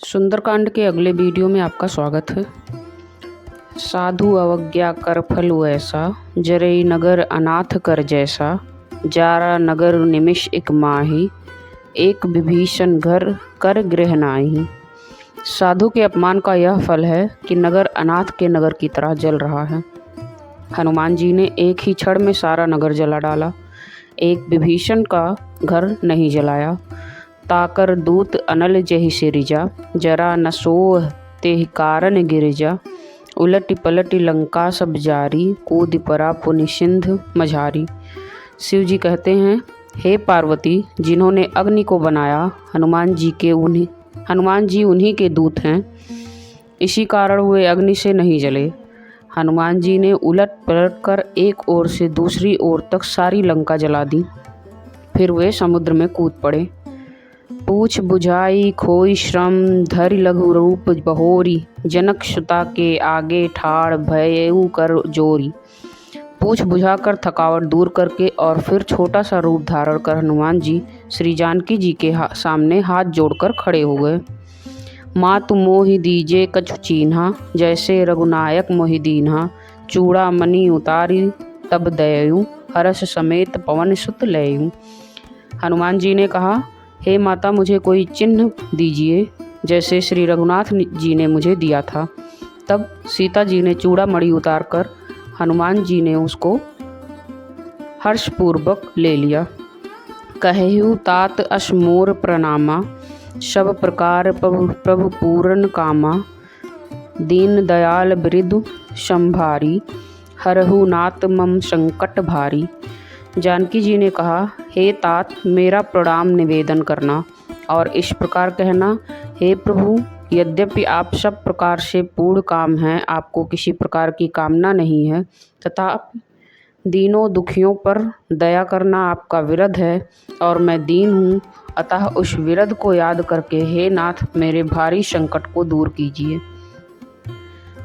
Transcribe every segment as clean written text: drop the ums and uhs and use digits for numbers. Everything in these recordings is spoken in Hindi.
सुंदरकांड के अगले वीडियो में आपका स्वागत है। साधु अवज्ञा कर फल ऐसा, जरई नगर अनाथ कर जैसा, जारा नगर निमिष एक माही, एक विभीषण घर कर गृह नाही। साधु के अपमान का यह फल है कि नगर अनाथ के नगर की तरह जल रहा है। हनुमान जी ने एक ही क्षण में सारा नगर जला डाला। एक विभीषण का घर नहीं जलाया। ताकर दूत अनल जहि सिरिजा, जरा न सोह तेहि कारण गिरिजा। उलटि पलटि लंका सब जारी, कूद परा पुनि सिंधु मझारी। शिव जी कहते हैं, हे पार्वती, जिन्होंने अग्नि को बनाया, हनुमान जी उन्हीं के दूत हैं। इसी कारण वे अग्नि से नहीं जले। हनुमान जी ने उलट पलट कर एक ओर से दूसरी ओर तक सारी लंका जला दी। फिर वे समुद्र में कूद पड़े। पूछ बुझाई खोई श्रम, धरि लघु रूप बहोरी, जनक सुता के आगे ठाड़ भयउ कर जोरी। पूछ बुझाकर थकावट दूर करके और फिर छोटा सा रूप धारण कर हनुमान जी श्री जानकी जी के सामने हाथ जोड़कर खड़े हो गए। मातु मोहि दीजे कछु चीन्हा, जैसे रघुनायक मोहि दीन्हा। चूड़ा मणि उतारी तब दयऊ, हर्ष समेत पवन सुत लयऊ। हनुमान जी ने कहा, हे माता, मुझे कोई चिन्ह दीजिए जैसे श्री रघुनाथ जी ने मुझे दिया था। तब सीता जी ने चूड़ा मणि उतार कर हनुमान जी ने उसको हर्षपूर्वक ले लिया। कहु तात अस मोर प्रणामा, सब प्रकार प्रभु पूरन कामा। दीन दयाल बिरधु संभारी, हरहु नाथ मम संकट भारी। जानकी जी ने कहा, हे तात, मेरा प्रणाम निवेदन करना और इस प्रकार कहना, हे प्रभु, यद्यपि आप सब प्रकार से पूर्ण काम हैं, आपको किसी प्रकार की कामना नहीं है, तथापि दीनों दुखियों पर दया करना आपका विरध है और मैं दीन हूँ। अतः उस विरध को याद करके हे नाथ, मेरे भारी संकट को दूर कीजिए।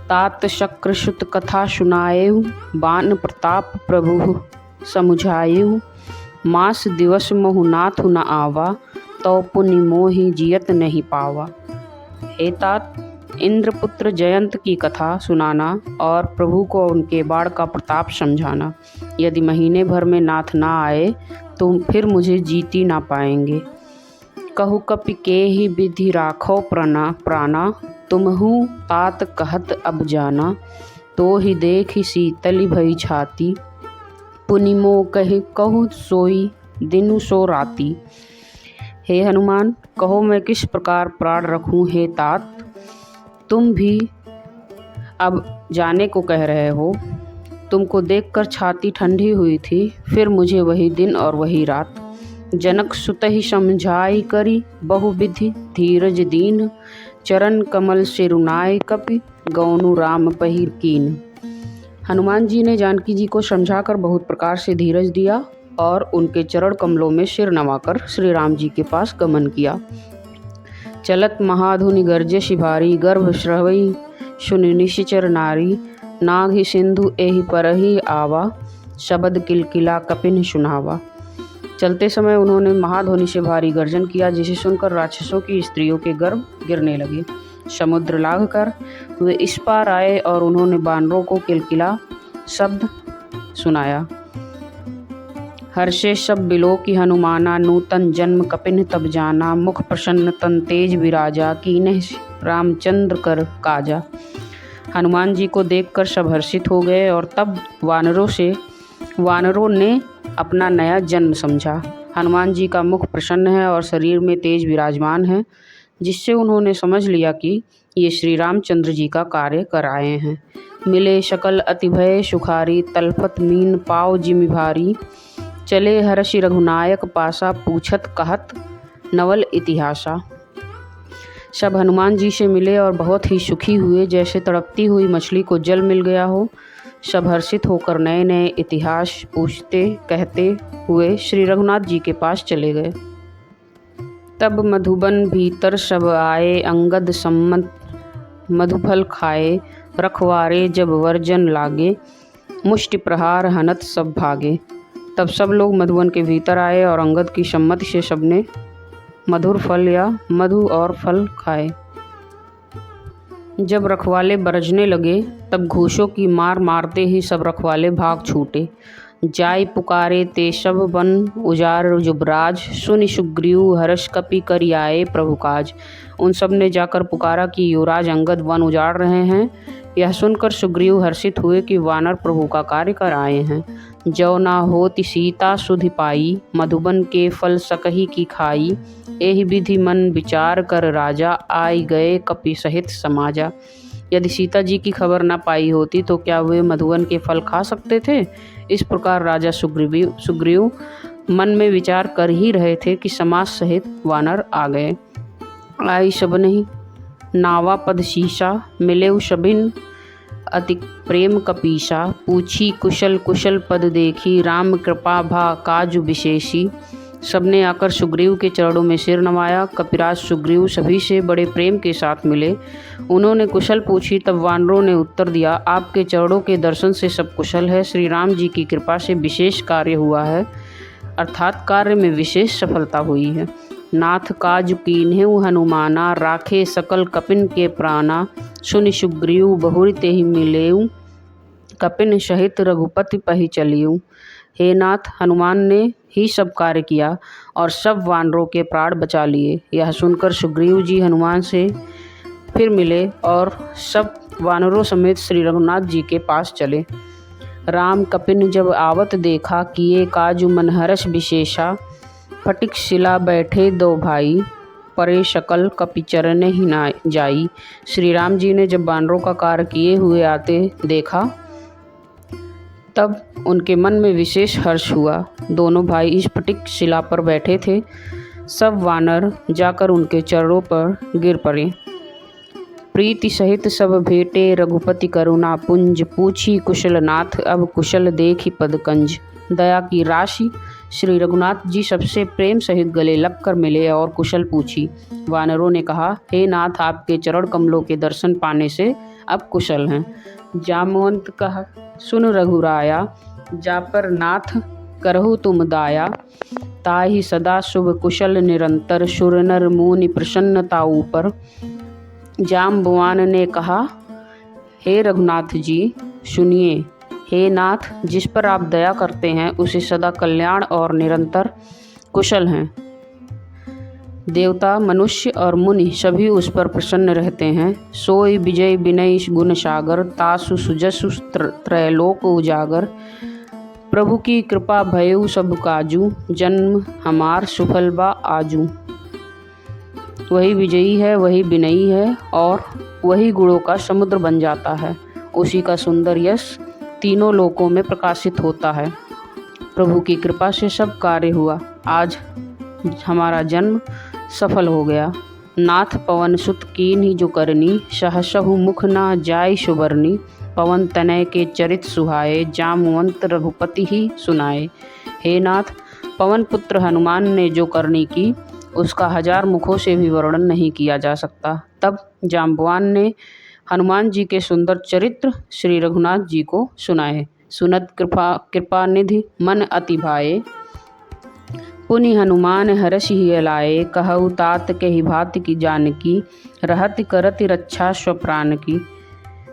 तात शक्र सुत कथा सुनाएहु, बान प्रताप प्रभु समुझाएहु। मास दिवस मोहु नाथ न आवा, तो पुनि मोहि जियत नहीं पावा। हे तात, इंद्रपुत्र जयंत की कथा सुनाना और प्रभु को उनके बाण का प्रताप समझाना। यदि महीने भर में नाथ ना आए तो फिर मुझे जीती ना पाएंगे। कहु कपि के ही विधि राखो प्राणा, तुमहु तात कहत अब जाना। तो ही देखी शीतली भई छाती, पुनि मोह कहु सोई दिनु सो राती। हे हनुमान, कहो मैं किस प्रकार प्राण रखूं। हे तात, तुम भी अब जाने को कह रहे हो। तुमको देखकर छाती ठंडी हुई थी, फिर मुझे वही दिन और वही रात। जनक सुत ही समझाई करी, बहुविधि धीरज दीन। चरण कमल सिरुनाय कपि, गौनु राम पहिर कीन। हनुमान जी ने जानकी जी को समझाकर बहुत प्रकार से धीरज दिया और उनके चरण कमलों में सिर नवाकर श्री राम जी के पास गमन किया। चलत महाधुनि गर्जे शिभारी, गर्भ श्रवई सुनि निशिचर नारी। नाग ही सिंधु एहि परहि आवा, शबद किलकिला कपिन सुनावा। चलते समय उन्होंने महाध्वनि से भारी गर्जन किया, जिसे सुनकर राक्षसों की स्त्रियों के गर्भ गिरने लगे। समुद्र लांघ कर वे इस पार आए और उन्होंने बानरों को किलकिला शब्द सुनाया। हर्षे सब बिलो की हनुमाना, नूतन जन्म कपिन तब जाना। मुख प्रसन्न तन तेज विराजा, कीन्ह रामचंद्र कर काजा। हनुमान जी को देखकर सब हर्षित हो गए और तब वानरों ने अपना नया जन्म समझा। हनुमान जी का मुख प्रसन्न है और शरीर में तेज विराजमान है, जिससे उन्होंने समझ लिया कि ये श्री रामचंद्र जी का कार्य कर आए हैं। मिले शकल अति भय सुखारी, तलफत मीन पाव जिमि भारी। चले हर्षि रघुनायक पासा, पूछत कहत नवल इतिहासा। सब हनुमान जी से मिले और बहुत ही सुखी हुए, जैसे तड़पती हुई मछली को जल मिल गया हो। सब हर्षित होकर नए नए इतिहास पूछते कहते हुए श्री रघुनाथ जी के पास चले गए। तब मधुबन भीतर सब आए, अंगद सम्मत मधुफल खाए। रखवारे जब वर्जन लागे, मुष्टि प्रहार हनत सब भागे। तब सब लोग मधुबन के भीतर आए और अंगद की सम्मति से सबने मधुर फल या मधु और फल खाए। जब रखवाले बरजने लगे तब घूसों की मार मारते ही सब रखवाले भाग छूटे। जाय पुकारे ते सब वन उजार जुबराज, सुनि सुग्रीव हर्ष कपि करि आए प्रभु काज। उन सब ने जाकर पुकारा कि युवराज अंगद वन उजाड़ रहे हैं। यह सुनकर सुग्रीव हर्षित हुए कि वानर प्रभु का कार्य कर आए हैं। जो ना होति सीता सुधि पाई, मधुबन के फल सकही की खाई। एहि विधि मन विचार कर राजा, आई गए कपि सहित समाजा। यदि सीता जी की खबर न पाई होती तो क्या वे मधुवन के फल खा सकते थे। इस प्रकार राजा सुग्रीव मन में विचार कर ही रहे थे कि समाज सहित वानर आ गए। आई सबनहि नावा पद शीशा, मिलेउ सबिन अति प्रेम कपीसा। पूछी कुशल कुशल पद देखी, राम कृपा भा काजु विशेषी। सबने आकर सुग्रीव के चरणों में सिर नवाया। कपिराज सुग्रीव सभी से बड़े प्रेम के साथ मिले। उन्होंने कुशल पूछी तब वानरों ने उत्तर दिया, आपके चरणों के दर्शन से सब कुशल है। श्री राम जी की कृपा से विशेष कार्य हुआ है, अर्थात कार्य में विशेष सफलता हुई है। नाथ काज कीन्हेउ हनुमाना, राखे सकल कपिन के प्राणा। सुनि सुग्रीव बहुरि तेहि मिलेउ, कपिन सहित रघुपति पहि चलिउ। हे नाथ, हनुमान ने ही सब कार्य किया और सब वानरों के प्राण बचा लिए। यह सुनकर सुग्रीव जी हनुमान से फिर मिले और सब वानरों समेत श्री रघुनाथ जी के पास चले। राम कपिन जब आवत देखा, किए काजु मन हर्ष विशेषा। फटिक शिला बैठे दो भाई, परे शकल कपि चरण ही ना जाई। श्री राम जी ने जब वानरों का कार्य किए हुए आते देखा तब उनके मन में विशेष हर्ष हुआ। दोनों भाई इस फटिक शिला पर बैठे थे। सब वानर जाकर उनके चरणों पर गिर पड़े। प्रीति सहित सब भेटे, रघुपति करुणा पुंज। पूछी कुशल नाथ, अब कुशल देखि पद कंज। दया की राशि श्री रघुनाथ जी सबसे प्रेम सहित गले लगकर मिले और कुशल पूछी। वानरों ने कहा, हे नाथ, आपके चरण कमलों के दर्शन पाने से अब कुशल हैं। जामवंत कहा, सुन रघुराया, जा पर नाथ करहु तुम दाया। ताहि सदा शुभ कुशल निरंतर, सुर नर मुनि प्रसन्नता ऊपर। जाम्बवान ने कहा, हे रघुनाथ जी सुनिए। हे नाथ, जिस पर आप दया करते हैं उसे सदा कल्याण और निरंतर कुशल हैं। देवता, मनुष्य और मुनि सभी उस पर प्रसन्न रहते हैं। सोई विजय विनय गुण सागर, तासु सुजसु त्रैलोक उजागर। प्रभु की कृपा भयउ सब काजू, जन्म हमार सुफल बा आजू। वही विजयी है, वही विनयी है और वही गुणों का समुद्र बन जाता है। उसी का सुंदर यश तीनों लोकों में प्रकाशित होता है। प्रभु की कृपा से सब कार्य हुआ। आज हमारा जन्म सफल हो गया। नाथ पवन सुत कीन्हि जो करनी, सहसहु मुख ना जाय सुबरनी। पवन तनय के चरित सुहाए, जामवंत रघुपति ही सुनाए। हे नाथ, पवन पुत्र हनुमान ने जो करनी की उसका 1000 मुखों से भी वर्णन नहीं किया जा सकता। तब जाम्बवान ने हनुमान जी के सुंदर चरित्र श्री रघुनाथ जी को सुनाए। सुनत कृपा निधि मन अति भाए, पुनि हनुमान हरषि लाए। कहु तात कहि भाति की जानकी, रहति करति रक्षा स्वप्राण की।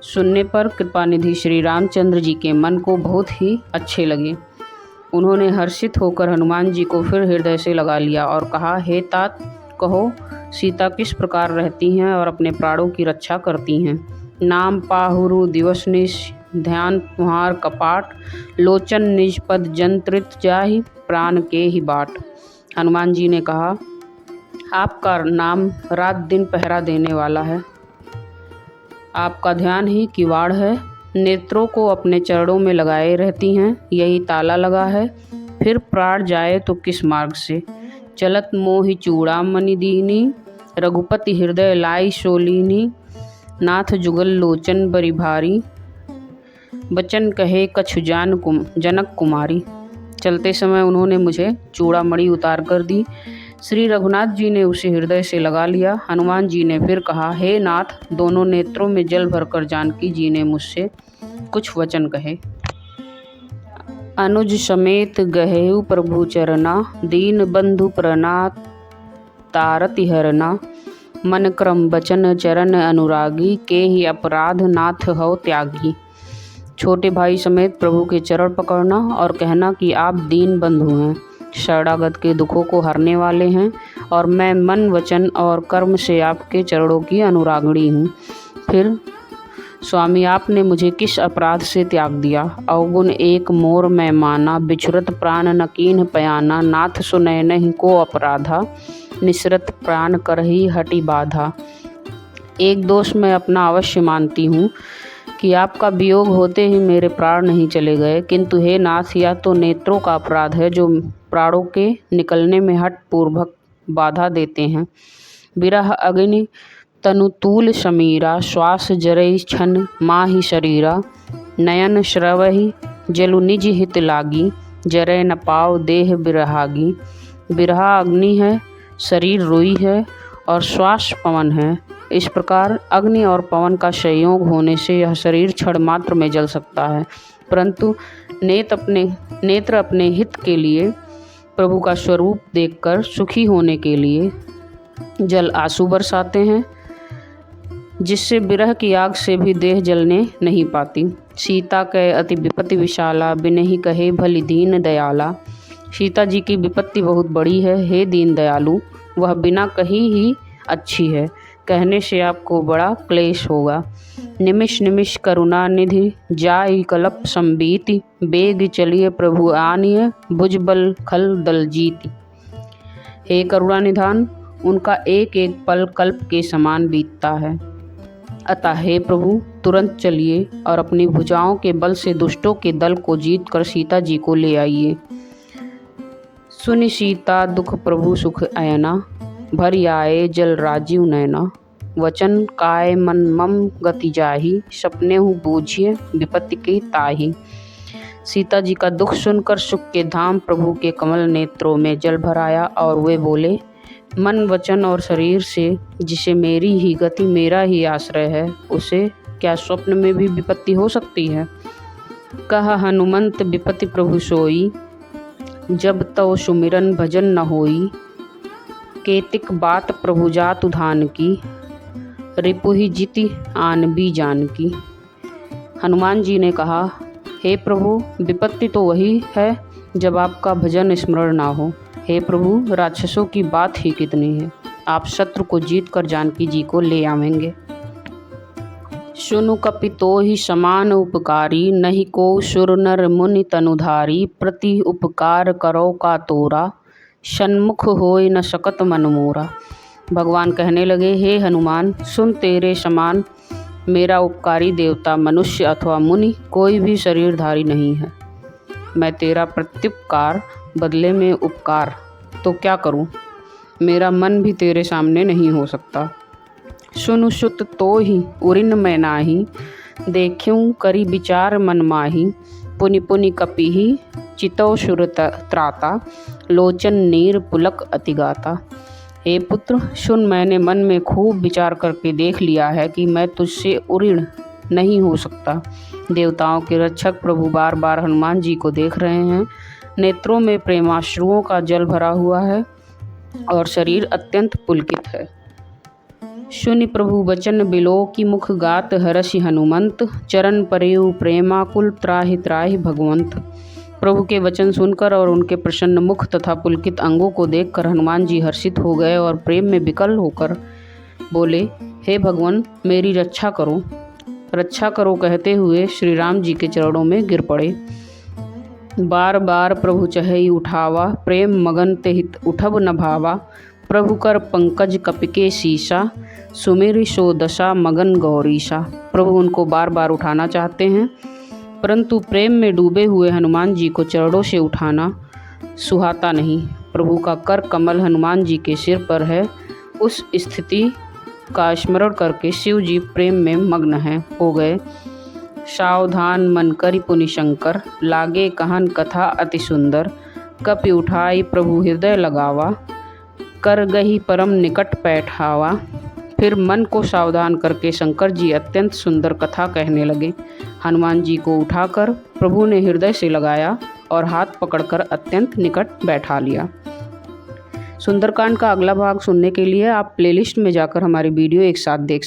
सुनने पर कृपानिधि श्री रामचंद्र जी के मन को बहुत ही अच्छे लगे। उन्होंने हर्षित होकर हनुमान जी को फिर हृदय से लगा लिया और कहा, हे तात, कहो सीता किस प्रकार रहती हैं और अपने प्राणों की रक्षा करती हैं। नाम पाहुरु दिवस निश, ध्यान तुम्हार कपाट। लोचन निज पद जंत्रित जाहि, प्राण के ही बाट। हनुमान जी ने कहा, आपका नाम रात दिन पहरा देने वाला है, आपका ध्यान ही किवाड़ है। नेत्रों को अपने चरणों में लगाए रहती हैं, यही ताला लगा है। फिर प्राण जाए तो किस मार्ग से। चलत मोहि चूड़ामणि दीनी, रघुपति हृदय लाई सोलीनी। नाथ जुगल लोचन बरि भारी, बचन कहे कछु जनक कुमारी। चलते समय उन्होंने मुझे चूड़ामणि उतार कर दी। श्री रघुनाथ जी ने उसे हृदय से लगा लिया। हनुमान जी ने फिर कहा, हे नाथ, दोनों नेत्रों में जल भरकर जानकी जी ने मुझसे कुछ वचन कहे। अनुज समेत गहेउ प्रभु चरना, दीन बंधु प्रना तारति हरना। मन क्रम बचन चरण अनुरागी, के ही अपराध नाथ हो त्यागी। छोटे भाई समेत प्रभु के चरण पकड़ना और कहना कि आप दीन बंधु हैं, शरणागत के दुखों को हरने वाले हैं, और मैं मन वचन और कर्म से आपके चरणों की अनुरागिणी हूँ। फिर स्वामी आपने मुझे किस अपराध से त्याग दिया, अवगुण एक मोर मैं माना, बिछुरत प्राण न कीन्ह पयाना, नाथ सुनय नहीं को अपराधा, निसरत प्राण करही हटि बाधा। एक दोष मैं अपना अवश्य मानती हूँ कि आपका वियोग होते ही मेरे प्राण नहीं चले गए, किंतु हे नाथ, यह तो नेत्रों का अपराध है जो प्राणों के निकलने में हठ पूर्वक बाधा देते हैं। विरह अग्नि तनुतूल समीरा, श्वास जरई छन माहि शरीरा, नयन श्रवहि जलु निज हित लागी, जरै न पाव देह बिरहागी। बिरहा अग्नि है, शरीर रुई है और श्वास पवन है। इस प्रकार अग्नि और पवन का संयोग होने से यह शरीर क्षण मात्र में जल सकता है, परंतु नेत्र अपने हित के लिए, प्रभु का स्वरूप देखकर सुखी होने के लिए जल आंसू बरसाते हैं, जिससे विरह की आग से भी देह जलने नहीं पाती। सीता के अति विपत्ति विशाला, बिनहि कहे भली दीन दयाला। सीता जी की विपत्ति बहुत बड़ी है, हे दीन दयालु, वह बिना कही ही अच्छी है, कहने से आपको बड़ा क्लेश होगा। निमिष निमिष करुणा निधि, जाई कल्प संबीति, बेग चलिए प्रभु आनिय, भुजबल खल दल जीति। हे करुणा निधान, उनका एक एक पल कल्प के समान बीतता है, अतः हे प्रभु तुरंत चलिए और अपनी भुजाओं के बल से दुष्टों के दल को जीत कर सीता जी को ले आइए। सुनि सीता दुख प्रभु सुख अयना, भरि आए जल राजीव नयना। वचन काय मन मम गति जाही, सपने हूँ बूझिए विपत्ति की ताही। सीता जी का दुख सुनकर सुख के धाम प्रभु के कमल नेत्रों में जल भर आया और वे बोले, मन वचन और शरीर से जिसे मेरी ही गति मेरा ही आश्रय है, उसे क्या स्वप्न में भी विपत्ति हो सकती है। कहा हनुमंत विपत्ति प्रभु सोई, जब तव सुमिरन भजन न होई। केतिक बात प्रभु जातु धान की, रिपुहि जिति आन भी जान की। हनुमान जी ने कहा, हे प्रभु, विपत्ति तो वही है जब आपका भजन स्मरण ना हो। हे प्रभु, राक्षसों की बात ही कितनी है, आप शत्रु को जीत कर जानकी जी को ले आवेंगे। सुनु कपितो ही समान उपकारी, नहीं को सुर नर मुनि तनुधारी। प्रति उपकार करो का तोरा, सन्मुख होय न सकत मन मोरा। भगवान कहने लगे, हे हनुमान, सुन, तेरे समान मेरा उपकारी देवता मनुष्य अथवा मुनि कोई भी शरीरधारी नहीं है। मैं तेरा प्रत्युपकार बदले में उपकार तो क्या करूं? मेरा मन भी तेरे सामने नहीं हो सकता। सुनु सुत तो ही उरिन मैं नाही, देखूं करी विचार मन माही। पुनि पुनि कपिहि चितौ सुर त्राता, लोचन नीर पुलक अतिगाता। हे पुत्र, सुन, मैंने मन में खूब विचार करके देख लिया है कि मैं तुझसे उऋण नहीं हो सकता। देवताओं के रक्षक प्रभु बार बार हनुमान जी को देख रहे हैं, नेत्रों में प्रेमाश्रुओं का जल भरा हुआ है और शरीर अत्यंत पुलकित है। सुनि प्रभु वचन बिलो की मुख गात, हरषि हनुमंत, चरण परेउ प्रेमाकुल, त्राहि त्राहि भगवंत। प्रभु के वचन सुनकर और उनके प्रसन्न मुख तथा पुलकित अंगों को देखकर हनुमान जी हर्षित हो गए और प्रेम में विकल होकर बोले, हे भगवान, मेरी रक्षा करो, रक्षा करो कहते हुए श्री राम जी के चरणों में गिर पड़े। बार बार प्रभु चहई उठावा, प्रेम मगन ते हित उठब न भावा। प्रभु कर पंकज कपिके शीशा, सुमिरि सो दशा मगन गौरीशा। प्रभु उनको बार बार उठाना चाहते हैं, परंतु प्रेम में डूबे हुए हनुमान जी को चरणों से उठाना सुहाता नहीं। प्रभु का कर कमल हनुमान जी के सिर पर है। उस स्थिति का स्मरण करके शिव जी प्रेम में मग्न हो गए। सावधान मन करि पुनि शंकर, लागे कहन कथा अति सुंदर। कपि उठाई प्रभु हृदय लगावा, कर गही परम निकट बैठावा। फिर मन को सावधान करके शंकर जी अत्यंत सुंदर कथा कहने लगे। हनुमान जी को उठाकर प्रभु ने हृदय से लगाया और हाथ पकड़कर अत्यंत निकट बैठा लिया। सुंदरकांड का अगला भाग सुनने के लिए आप प्लेलिस्ट में जाकर हमारी वीडियो एक साथ देख